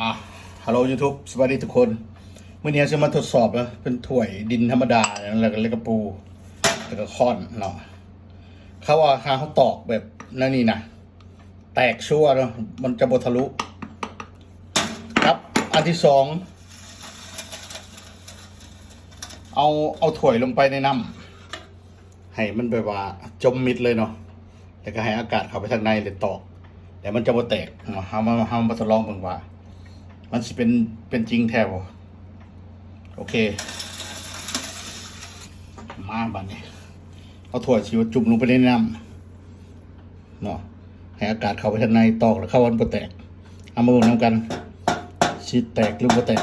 อ่ะฮัลโหล YouTube สวัสดีทุกคนเมื่อนี้จะมาทดสอบนะเป็นถ้วยดินธรรมดาแล้วก็เล็กกระปูแล้วก็ค้อนเนาะเขาว่าเขาตอกแบบนั่นนี่นะแตกชั่วเนาะมันจะบทะลุครับอันที่สองเอาถ้วยลงไปในน้ำให้มันแบบว่าจมมิดเลยเนาะแล้วก็ให้อากาศเข้าไปทางในเลยตอกแต่มันจะบ่แตกเนาะเรามาทดลองเบิ่งว่ามันสิเป็นจริงแท้บ่โอเคมาบัดนี้เอาถ้วยสิจุ่มลงไปในน้ำเนาะให้อากาศเข้าไปทางในตอกแล้วเข้าวันบ่แตกเอามาเบิ่งนำกันสิแตกหรือบ่แตก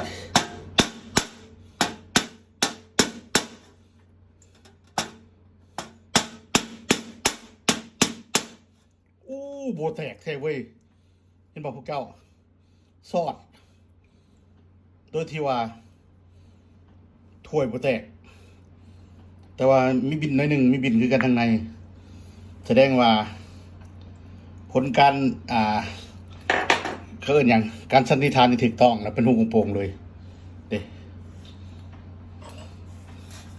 อู้บ่แตกแท้เว้ยเห็นบ่พวกเจ้าซอดโดยที่ว่าถ้วยบ่แตกแต่ว่ามีบินน้อยหนึ่งมีบินคือกันทางในแสดงว่าผลการเขาเอิ้นหยังการสันนิษฐานที่ถูกต้องแล้วเป็นหูโป่งเลยเด้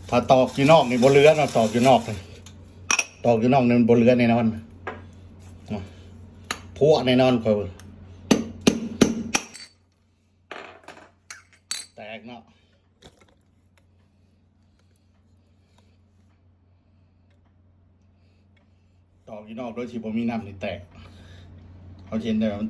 ถ้าตอกอยู่นอกนี่บ่เหลือเนาะตอกอยู่นอกเลยตอกอยู่นอกนี่มันบ่เหลือแน่นอนพัวแน่นอนก็แตกเนาะตอกอยู่นอกโดยที่บ่มีน้ำนี่แตกเขาเห็นได้ว่ามัน